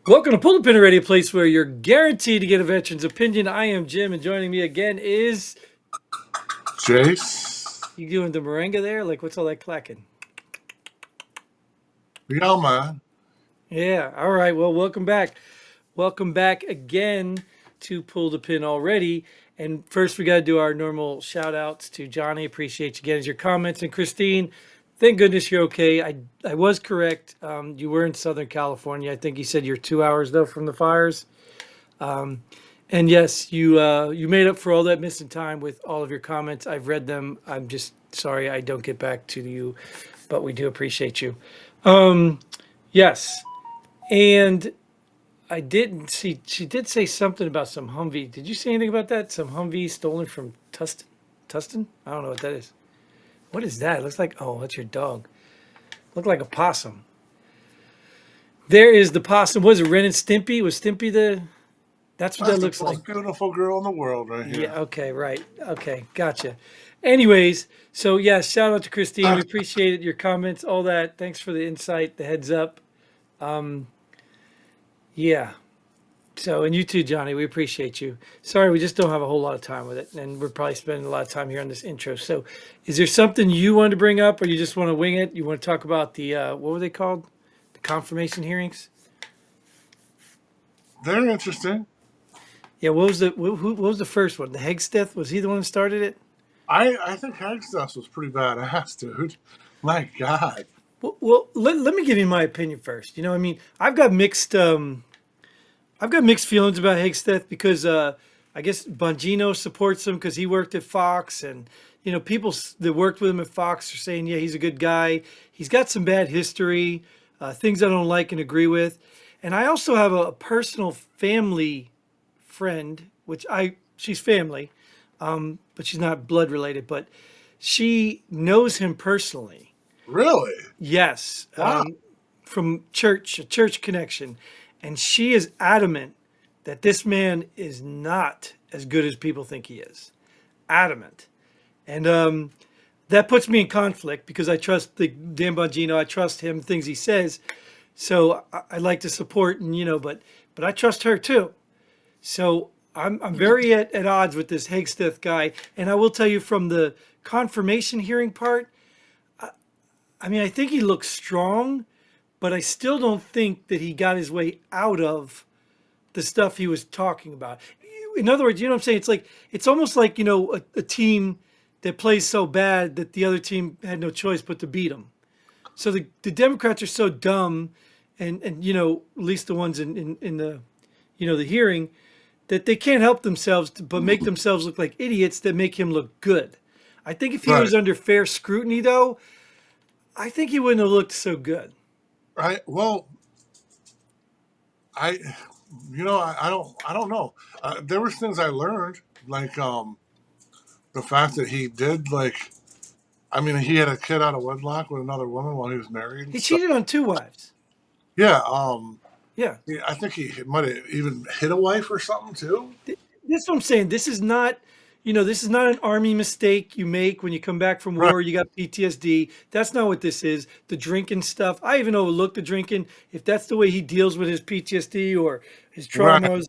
Welcome to Pull the Pin Radio, a place where you're guaranteed to get a veteran's opinion. I am Jim, and joining me again is Jace. you doing the merengue there? Like, what's all that clacking? Yeah, man. Yeah, all right. Well, welcome back. Welcome back again to Pull the Pin already. And first, we got to do our normal shout outs to Johnny. Appreciate you getting your comments. And Christine, thank goodness you're okay. I was correct. You were in Southern California. I think you said you're 2 hours, though, from the fires. And yes, you made up for all that missing time with all of your comments. I've read them. I'm just sorry I don't get back to you, but we do appreciate you. Yes, and I didn't see. She did say something about some Humvee. Did you say anything about that? Some Humvee stolen from Tustin? Tustin? I don't know what that is. What is that? It looks like, oh, that's your dog. Looked like a possum. There is the possum. Was it Ren and Stimpy? Was Stimpy the? That's what That's that the looks like. most beautiful girl in the world right here. Yeah, okay, right. Okay, gotcha. Anyways, so yeah, shout out to Christine. We appreciate your comments, all that. Thanks for the insight, the heads up. Yeah. So, and you too, Johnny, we appreciate you. Sorry, we just don't have a whole lot of time with it. And we're probably spending a lot of time here on this intro. So, is there something you wanted to bring up or you just want to wing it? You want to talk about the, what were they called? The confirmation hearings? They're interesting. Yeah, what was the first one? The Hegsteth? Was he the one who started it? I think Hagstaff was pretty badass, dude. My God. Well, let me give you my opinion first. I mean, I've got mixed feelings about Higsteth because I guess Bongino supports him because he worked at Fox, and people that worked with him at Fox are saying, yeah, he's a good guy. He's got some bad history, things I don't like and agree with, and I also have a personal family friend, which she's family, but she's not blood related, but she knows him personally. Really? Yes, Wow. from a church connection, and she is adamant that this man is not as good as people think he is. Adamant, and that puts me in conflict because I trust the Dan Bongino. I trust him, things he says. So I like to support, and but I trust her too. So I'm very at odds with this Hagsteth guy, and I will tell you from the confirmation hearing part. I mean, I think he looks strong, but I still don't think that he got his way out of the stuff he was talking about. In other words, you know what I'm saying? It's almost like a team that plays so bad that the other team had no choice but to beat them. So the Democrats are so dumb, and at least the ones in the the hearing, that they can't help themselves but make themselves look like idiots that make him look good. I think if he Right. was under fair scrutiny, though, I think he wouldn't have looked so good. Right. Well, I, I don't know. There was things I learned, like the fact that he did like. I mean, he had a kid out of wedlock with another woman while he was married and He stuff. cheated on two wives. Yeah. Yeah. Yeah, I think he might have even hit a wife or something too. That's what I'm saying. This is not an army mistake you make when you come back from Right. war. You got PTSD. That's not what this is. The drinking stuff. I even overlooked the drinking. If that's the way he deals with his PTSD or his Right. traumas,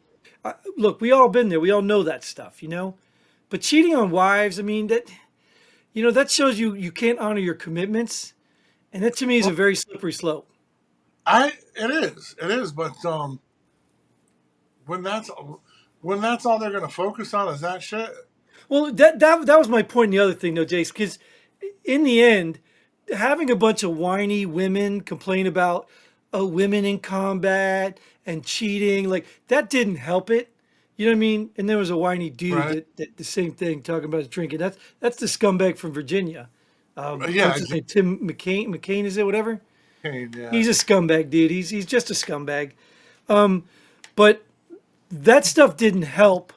look, we all been there. We all know that stuff. But cheating on wives, I mean that shows you can't honor your commitments, and that to me is a very slippery slope. It is, but when that's when that's all they're going to focus on is that shit. Well, that was my point. In the other thing, though, Jace, because in the end, having a bunch of whiny women complain about women in combat and cheating, like that didn't help it. You know what I mean? And there was a whiny dude Right. that the same thing talking about his drinking. That's the scumbag from Virginia. Yeah, What's his name? Tim McCain. McCain is it? Whatever. exactly. Yeah. He's a scumbag, dude. He's just a scumbag. But that stuff didn't help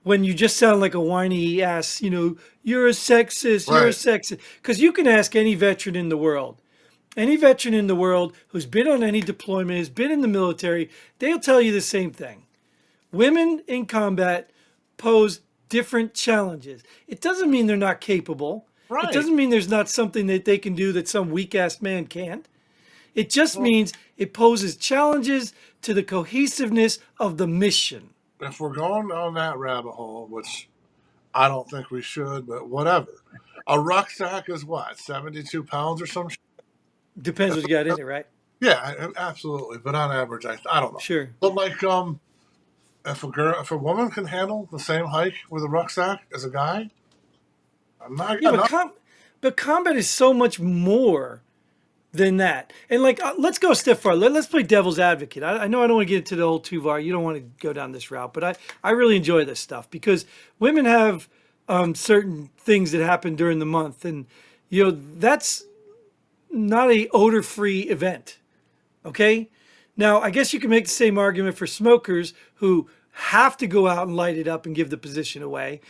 when you just sound like a whiny ass, you're a sexist, you're a Right. sexist. Because you can ask any veteran in the world who's been on any deployment, has been in the military, they'll tell you the same thing. Women in combat pose different challenges. It doesn't mean they're not capable. It Right. doesn't mean there's not something that they can do that some weak ass man can't. It just Well, means it poses challenges to the cohesiveness of the mission. if we're going down that rabbit hole, which I don't think we should, but whatever. A rucksack is what, 72 pounds or some shit? Depends what you got in it, right? Yeah, absolutely. But on average, I don't know. Sure. But like, if a woman can handle the same hike with a rucksack as a guy, Yeah, I'm not. but combat is so much more than that. And like, let's go a step farther. Let's play devil's advocate. I know I don't want to get into the whole Tuvar. You don't want to go down this route, but I really enjoy this stuff because women have certain things that happen during the month, and that's not a odor-free event. Okay. Now, I guess you can make the same argument for smokers who have to go out and light it up and give the position away.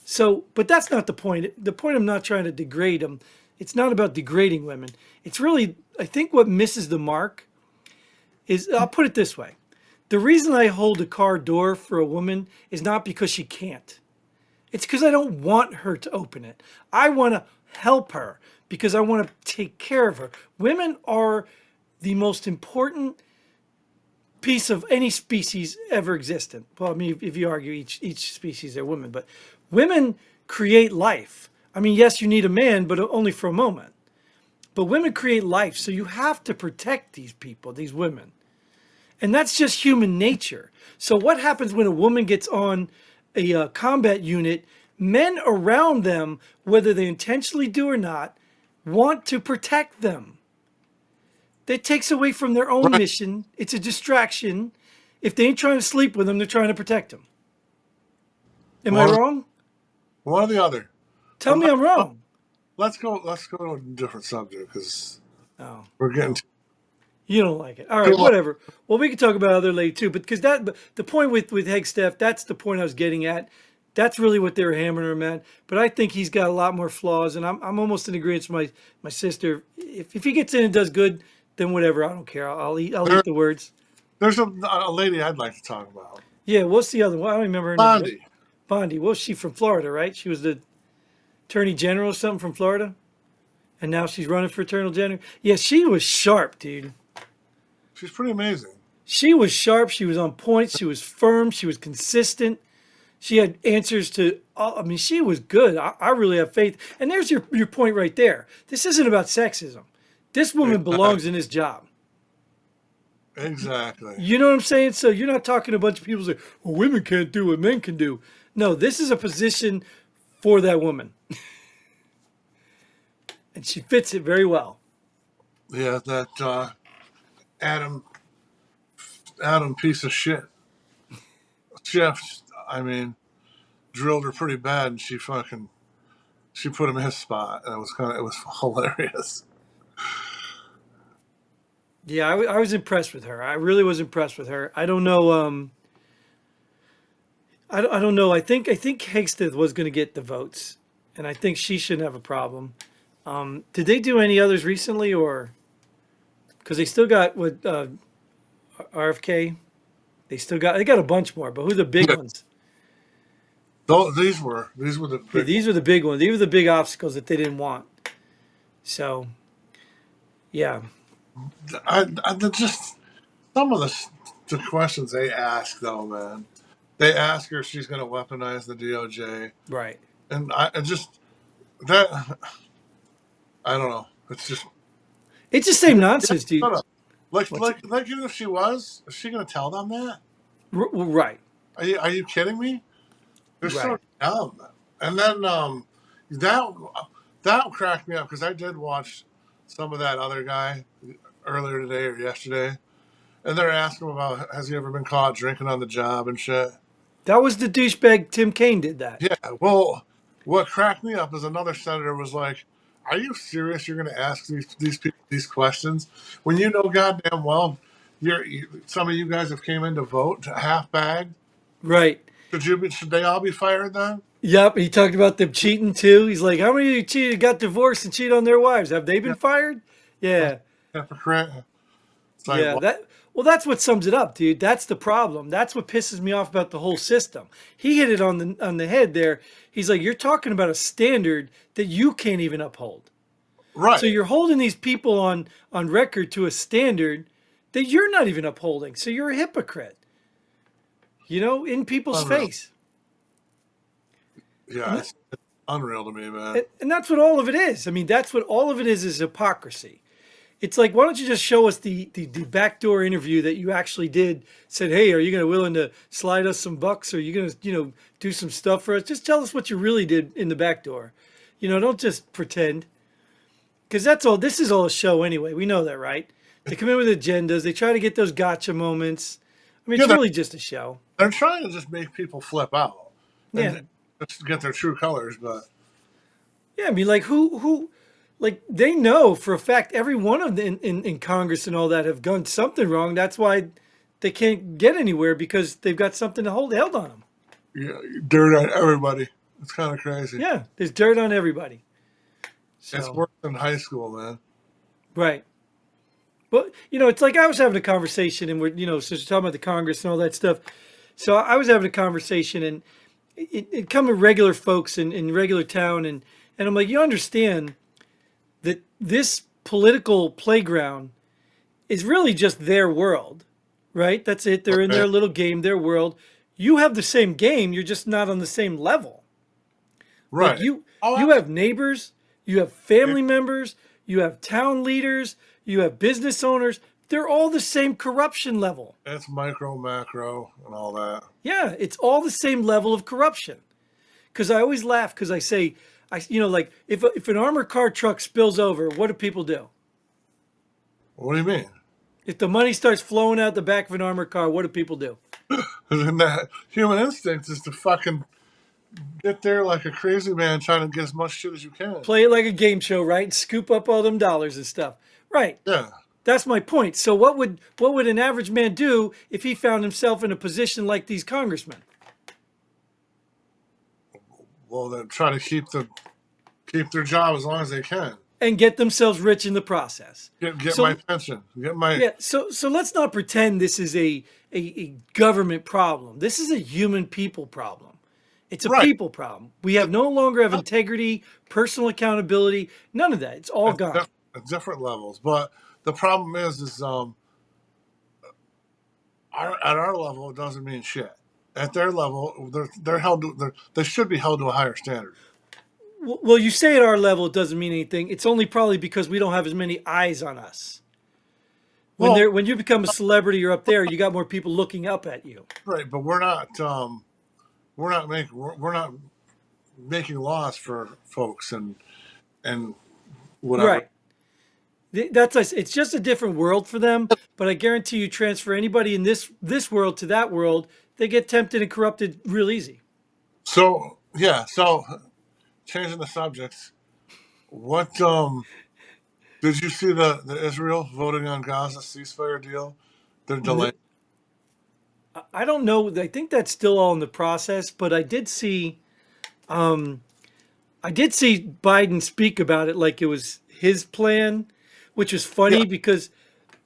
So, but that's not the point. The point, I'm not trying to degrade them. It's not about degrading women. It's really, I think what misses the mark is, I'll put it this way. The reason I hold a car door for a woman is not because she can't. It's because I don't want her to open it. I want to help her because I want to take care of her. Women are the most important piece of any species ever existent. Well, I mean, if you argue each species are women, but women create life. I mean, yes, you need a man, but only for a moment. But women create life, so you have to protect these people, these women. And that's just human nature. So what happens when a woman gets on a combat unit? Men around them, whether they intentionally do or not, want to protect them. That takes away from their own Right. mission. It's a distraction. If they ain't trying to sleep with them, they're trying to protect them. Am I One, wrong? one or the other. Tell But me I'm wrong. let's go. Let's go to a different subject because Oh, we're getting you don't like it. All too right, long. whatever. Well, we can talk about other lady too, but because but the point with Hegsteph, that's the point I was getting at. That's really what they were hammering him at. But I think he's got a lot more flaws, and I'm almost in agreement with my sister. If he gets in and does good, then whatever. I don't care. I'll There, eat the words. there's a lady I'd like to talk about. Yeah. What's the other one? I don't remember her name. Bondi. Bondi. Well, she's from Florida, right? She was the attorney general or something from Florida, and now she's running for attorney general. Yeah, she was sharp, dude. She's pretty amazing. She was sharp. She was on point. She was firm. She was consistent. She had answers to all. I mean, she was good. I really have faith. And there's your point right there. This isn't about sexism. This woman Exactly. belongs in this job. Exactly. You know what I'm saying? So you're not talking to a bunch of people say, well, women can't do what men can do. No, this is a position for that woman. And she fits it very well. Yeah, that Adam Adam piece of shit. Chef, I mean, drilled her pretty bad, and she put him in his spot, and it was hilarious. Yeah, I was impressed with her. I really was impressed with her. I don't know. I don't know. I think Hagsteth was going to get the votes, and I think she shouldn't have a problem. Did they do any others recently, or because they still got what RFK? They got a bunch more, but who are the big Yeah, ones? these were the Yeah, big ones. these were the big ones. These were the big obstacles that they didn't want. So yeah, Just some of the questions they ask, though, man. They ask her if she's going to weaponize the DOJ, right. and I just that I don't know. It's just It's the same nonsense, dude. shut up. What's Even if is she going to tell them that? right, Are you kidding me? They're so right. dumb. And then that that cracked me up because I did watch some of that other guy earlier today or yesterday, and they're asking him about has he ever been caught drinking on the job and shit. That was the douchebag Tim Kaine did that. Yeah, well, what cracked me up is another senator was like, "Are you serious? You're going to ask these people these questions when you know goddamn well some of you guys have came in to vote half bagged. Right. Should they all be fired then? Yep, he talked about them cheating too. He's like, how many of you cheated, got divorced, and cheat on their wives? Have they been Yeah, fired? Yeah, hypocrite. It's like, yeah. what? That's what sums it up, dude. That's the problem. That's what pisses me off about the whole system. He hit it on the head there. He's like, you're talking about a standard that you can't even uphold. So Right. you're holding these people on record to a standard that you're not even upholding. So you're a hypocrite, in people's Unreal. face. Yeah, And it's unreal to me, man. and that's what all of it is. I mean, that's what all of it is hypocrisy. It's like, why don't you just show us the backdoor interview that you actually did? Said, hey, are you going to willing to slide us some bucks? Or are you going to, do some stuff for us? Just tell us what you really did in the back door. Don't just pretend. Because that's all, this is all a show anyway. We know that, right? They come in with agendas. They try to get those gotcha moments. I mean, Yeah, it's really just a show. they're trying to just make people flip out Yeah. and just get their true colors, but Yeah. I mean, like, like, they know for a fact every one of them in Congress and all that have done something wrong. That's why they can't get anywhere because they've got something to held on them. yeah, dirt on everybody. It's kind of crazy. Yeah. There's dirt on everybody. It's So, worse than high school, man. right. But, it's like I was having a conversation and since we're talking about the Congress and all that stuff. So I was having a conversation and it come with regular folks in regular town. And I'm like, you understand that this political playground is really just their world, right? That's it. They're in Okay. their little game, their world. You have the same game. You're just not on the same level. Like Right. you have neighbors, you have family members, you have town leaders, you have business owners. They're all the same corruption level. It's micro, macro, and all that. Yeah, it's all the same level of corruption. Because I always laugh because I say, like if an armored car truck spills over, what do people do? What do you mean? If the money starts flowing out the back of an armored car, what do people do? And that human instinct is to fucking get there like a crazy man trying to get as much shit as you can. Play it like a game show, right? And scoop up all them dollars and stuff. Right. Yeah. That's my point. So what would an average man do if he found himself in a position like these congressmen? Well, they try to keep their job as long as they can. And get themselves rich in the process. Get my So pension. Get my yeah, so let's not pretend this is a government problem. This is a human people problem. It's a right people problem. We have no longer have integrity, personal accountability, none of that. It's all at, gone. at different levels. But the problem is at our level it doesn't mean shit. At their level, they're held to, they should be held to a higher standard. Well, you say at our level it doesn't mean anything. It's only probably because we don't have as many eyes on us. Well, When you become a celebrity, you're up there. You got more people looking up at you. right, but we're not making laws for folks and whatever. Right. That's us. It's just a different world for them. But I guarantee you, transfer anybody in this world to that world, they get tempted and corrupted real easy. So yeah, so changing the subjects. What did you see the Israel voting on Gaza ceasefire deal? They're delayed. I don't know. I think that's still all in the process. But I did see Biden speak about it like it was his plan, which was Yeah. funny because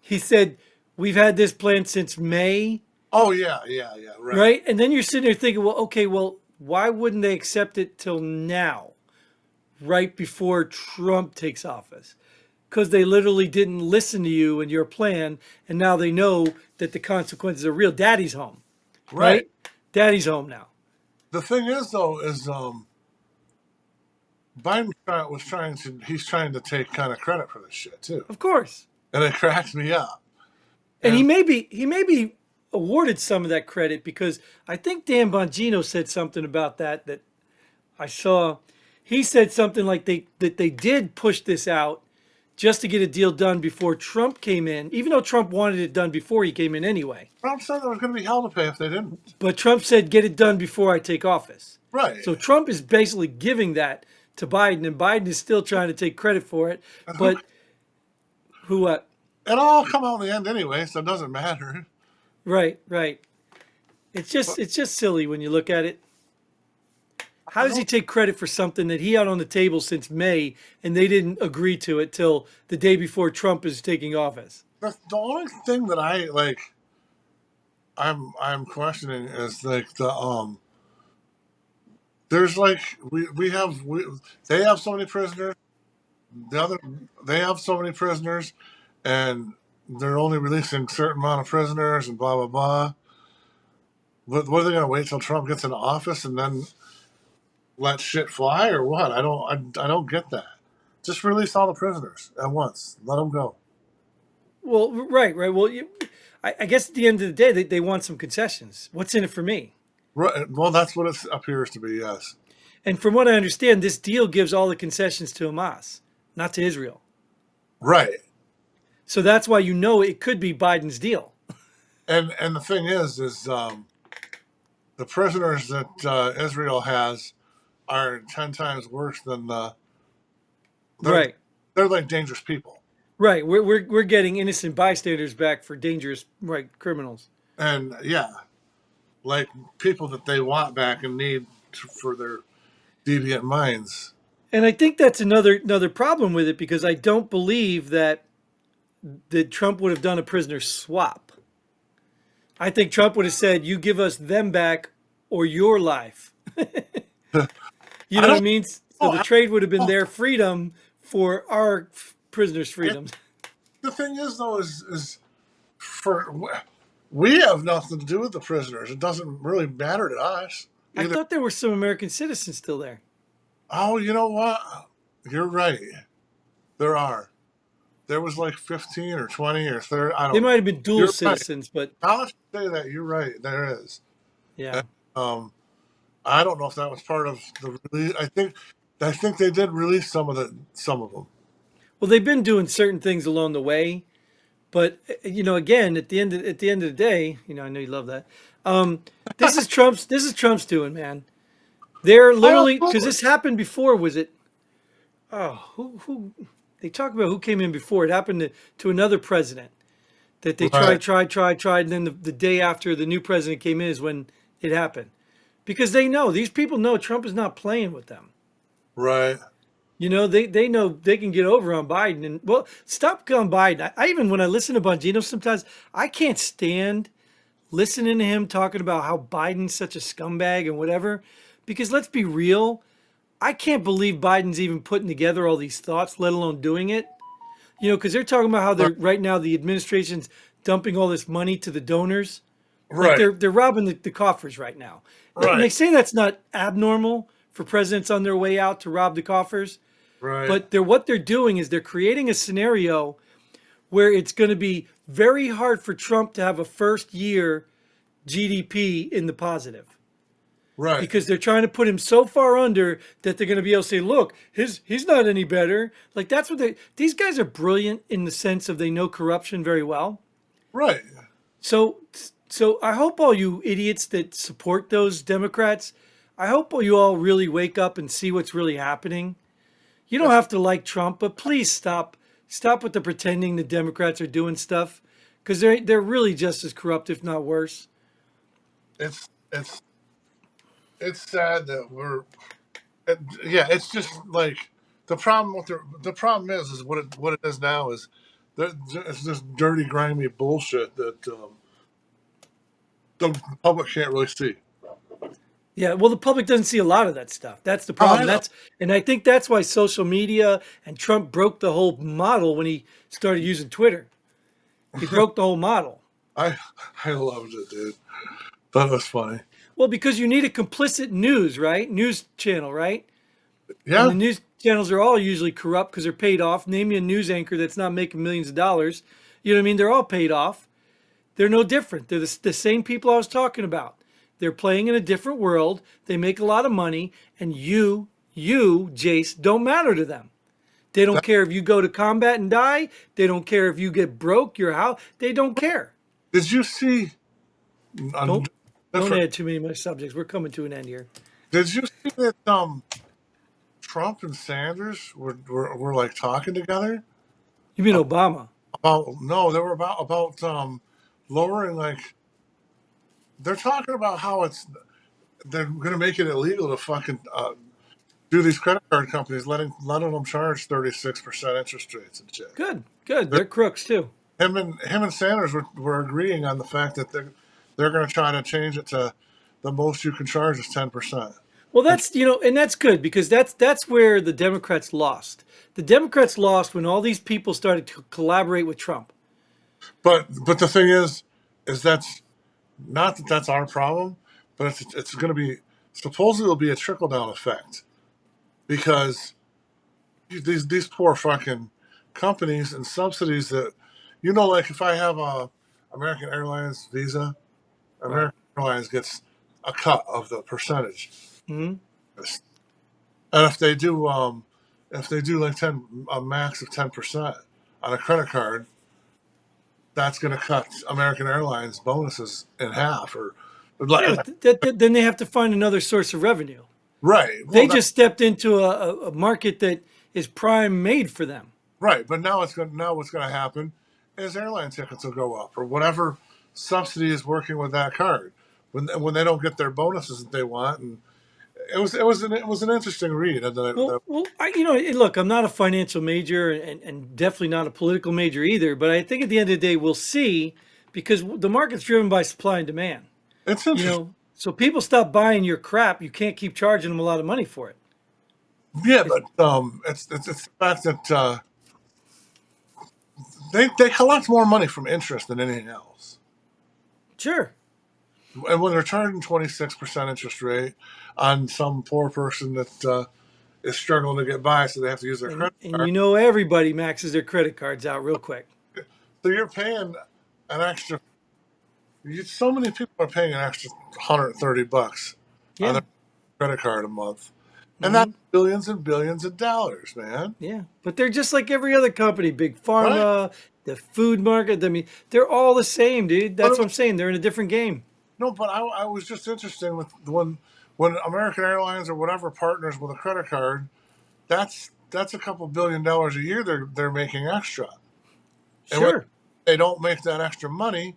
he said we've had this plan since May, Oh yeah, yeah, yeah. Right. right? And then you're sitting there thinking, well, okay, well, why wouldn't they accept it till now, right before Trump takes office? Because they literally didn't listen to you and your plan, and now they know that the consequences are real. Daddy's home, Right. right? Daddy's home now. The thing is though is Biden was trying to he's trying to take kind of credit for this shit too, Of course. and it cracks me up. And he And may be awarded some of that credit because I think Dan Bongino said something about that I saw. He said something like they did push this out just to get a deal done before Trump came in, even though Trump wanted it done before he came in anyway. Trump said there was going to be hell to pay if they didn't. But Trump said, get it done before I take office. Right. So Trump is basically giving that to Biden, and Biden is still trying to take credit for it. And But who, it'll all come out in the end anyway, so it doesn't matter. right, right. It's just silly when you look at it. How I does he don't. take credit for something that he had on the table since May and they didn't agree to it till the day before Trump is taking office? The only thing that I like, I'm questioning is like there's like we have they have so many prisoners the other they have so many prisoners, and they're only releasing certain amount of prisoners, and blah blah blah. What are they going to wait till Trump gets into office and then let shit fly, or what? I don't get that. Just release all the prisoners at once. Let them go. Well, right, right. Well, I guess at the end of the day, they want some concessions. What's in it for me? Right. Well, that's what it appears to be. Yes. And from what I understand, this deal gives all the concessions to Hamas, not to Israel. Right. So that's why it could be Biden's deal. And the thing is the prisoners that Israel has are 10 times worse than they're Right, they're like dangerous people. right. We're getting innocent bystanders back for dangerous, right, criminals. And yeah, like people that they want back and need for their deviant minds. And I think that's another problem with it because I don't believe that Trump would have done a prisoner swap. I think Trump would have said, "You give us them back, or your life." You I know what I don't mean? So know. the trade would have been Oh, their freedom for our prisoners' freedoms. the thing is, though, is for we have nothing to do with the prisoners. It doesn't really matter to us I either. thought there were some American citizens still there. Oh, you know what? You're right. There are. There was like 15 or 20 or 30. I They don't know. might have been dual You're right. citizens, but Now that you say that, you're right. There is. yeah. And, I don't know if that was part of the release. I think they did release some of them. Well, they've been doing certain things along the way, but again, at the end of the day, I know you love that. Um, this is Trump's doing, man. They're Oh, literally because absolutely. this happened before. Was it? Oh, who? They talk about who came in before. It happened to another president that they Right. tried, and then the day after the new president came in is when it happened because they know these people know Trump is not playing with them. Right. They know they can get over on Biden. And well, stop on Biden. I even when I listen to Bongino sometimes I can't stand listening to him talking about how Biden's such a scumbag and whatever. Because let's be real, I can't believe Biden's even putting together all these thoughts, let alone doing it. Because they're talking about how Right. they're right now the administration's dumping all this money to the donors. Like Right. they're robbing the coffers right now. And Right. they say that's not abnormal for presidents on their way out to rob the coffers. Right. But what they're doing is they're creating a scenario where it's going to be very hard for Trump to have a first year GDP in the positive Right. because they're trying to put him so far under that they're going to be able to say, look, he's not any better. Like that's what these guys are brilliant in the sense of they know corruption very well. Right. So so I hope all you idiots that support those Democrats, I hope you all really wake up and see what's really happening. You don't Yes. have to like Trump, but please stop with the pretending the Democrats are doing stuff because they're really just as corrupt, if not worse. It's it's it's sad that yeah. It's just like the problem with the problem is what it is now is that it's this dirty, grimy bullshit that the public can't really see. Yeah, well, the public doesn't see a lot of that stuff. That's the Oh, problem. I know. And I think that's why social media and Trump broke the whole model when he started using Twitter. He broke the whole model. I I loved it, dude. That was funny. Well, because you need a complicit news, right? News channel, right? And the Yeah, news channels are all usually corrupt because they're paid off. Name me a news anchor that's not making millions of dollars. You know what I mean? They're all paid off. They're no different. They're the same people I was talking about. They're playing in a different world. They make a lot of money, and Jace, don't matter to them. They don't that, care if you go to combat and die. They don't care if you get broke, your house. They don't care. did you see? On Don't don't different. add too many of my subjects. We're coming to an end here. Did you see that? Trump and Sanders were like talking together You mean Obama? about no, they were about lowering like they're talking about how they're going to make it illegal to fucking do these credit card companies letting them charge 36% interest rates and shit. Good, good. They're, They're crooks too. him and Sanders were agreeing on the fact that they're going to try to change it to the most you can charge is 10%. Well, that's and that's good because that's where the Democrats lost. The Democrats lost when all these people started to collaborate with Trump. But the thing is that's not that that's our problem, but it's going to be supposedly it'll be a trickle down effect because these poor fucking companies and subsidies that like if I have a American Airlines Visa, Right. American Airlines gets a cut of the percentage, Hmm. and if they do like a max of 10% on a credit card, that's going to cut American Airlines bonuses in half or Yeah, like but then they have to find another source of revenue. right. Well, They just stepped into a market that is prime made for them. right, but now what's going to happen is airline tickets will go up or whatever subsidy is working with that card when they don't get their bonuses that they want. And it was an interesting read. And Look, I'm not a financial major and definitely not a political major either. But I think at the end of the day, we'll see because the market's driven by supply and demand. it's interesting. So people stop buying your crap. You can't keep charging them a lot of money for it. Yeah, It's but it's the fact that they collect more money from interest than anything else. sure, And when they're charging 26% interest rate on some poor person that is struggling to get by, so they have to use their and credit and card. everybody maxes their credit cards out real quick. So you're paying an extra. So many people are paying an extra $130 on Yeah. their credit card a month, and Hmm. that's billions and billions of dollars, man. Yeah, but they're just like every other company, big Right? pharma, the food market. I mean, they're all the same, dude. But That's what I'm saying. They're in a different game. no, but I was just interested with when American Airlines or whatever partners with a credit card, that's a couple $1 billion a year they're making extra, and when Sure. they don't make that extra money,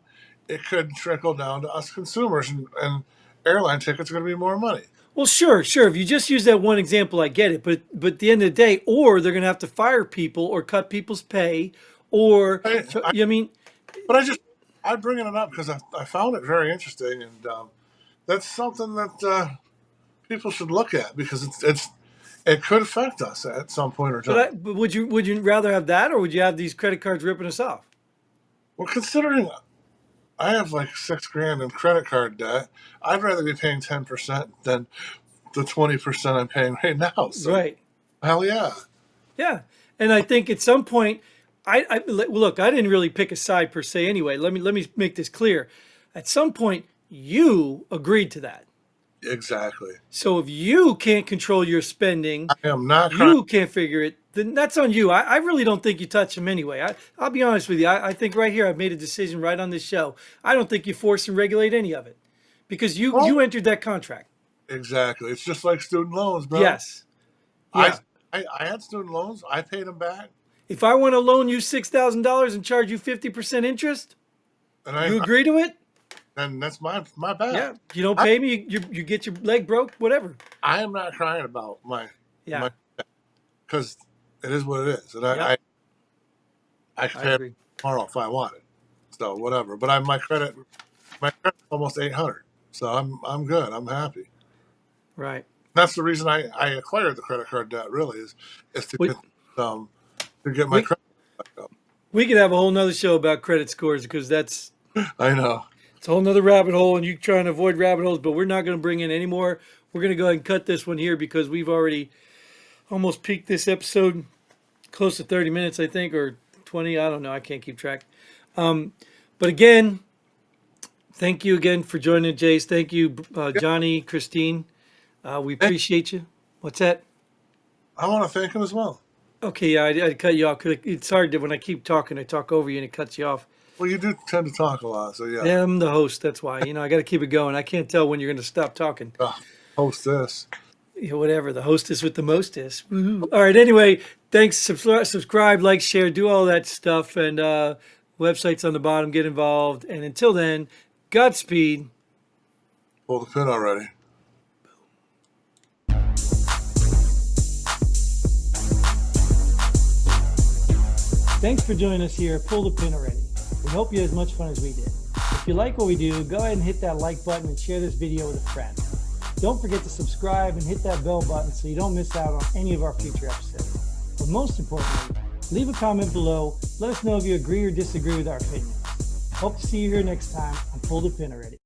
it could trickle down to us consumers, and airline tickets are going to be more money. Well, sure. If you just use that one example, I get it. But at the end of the day, or they're going to have to fire people or cut people's pay, or I, I, I mean, but I'm bringing it up because I found it very interesting, and that's something that people should look at because it could affect us at some point or time. but would you rather have that, or would you have these credit cards ripping us off? Well, considering I have like 6 grand in credit card debt, I'd rather be paying 10% than the 20% I'm paying right now. So Right. hell yeah, Yeah, and I think at some point, look. I didn't really pick a side per se. Anyway, let me make this clear. At some point, you agreed to that. exactly. So if you can't control your spending, I am not crying. you can't figure it. Then that's on you. I really don't think you touch them anyway. I'll be honest with you. I think right here I've made a decision right on this show. I don't think you force and regulate any of it because you Well, entered that contract. exactly. It's just like student loans, bro. Yes. I Yeah. I had student loans. I paid them back, If I want to loan you $6,000 and charge you 50% interest, and you agree to it? and that's my bad. Yeah, you don't I pay me, you get your leg broke, whatever. I am not crying about Yeah, my because it is what it is, and yep, I could I pay it agree. tomorrow if I wanted. So whatever. But my credit's almost 800, so I'm good. I'm happy. Right. That's the reason I acquired the credit card debt. Really is We um to get my we credit back up. we could have a whole nother show about credit scores because that's I know. it's a whole nother rabbit hole, and you trying to avoid rabbit holes, but we're not going to bring in any more. We're going to go ahead and cut this one here because we've already almost peaked this episode, close to 30 minutes, I think, or 20. I don't know. I can't keep track. But again, thank you again for joining, Jace. Thank you, Yeah, Johnny, Christine. We thank- appreciate you. What's that? I want to thank him as well. Okay, yeah, I cut you off 'cause it's hard to when I keep talking, I talk over you and it cuts you off. Well, you do tend to talk a lot, so yeah. Yeah, I'm the host. That's why. I got to keep it going. I can't tell when you're going to stop talking. Host this. Whatever. The hostess with the mostest. Woo. All right. Anyway, thanks. Subscribe, like, share, do all that stuff. And websites on the bottom. Get involved. And until then, Godspeed. Pull the pin already. Thanks for joining us here at Pull the Pin Already. We hope you had as much fun as we did. If you like what we do, go ahead and hit that like button and share this video with a friend. Don't forget to subscribe and hit that bell button so you don't miss out on any of our future episodes. But most importantly, leave a comment below. Let us know if you agree or disagree with our opinions. Hope to see you here next time on Pull the Pin Already.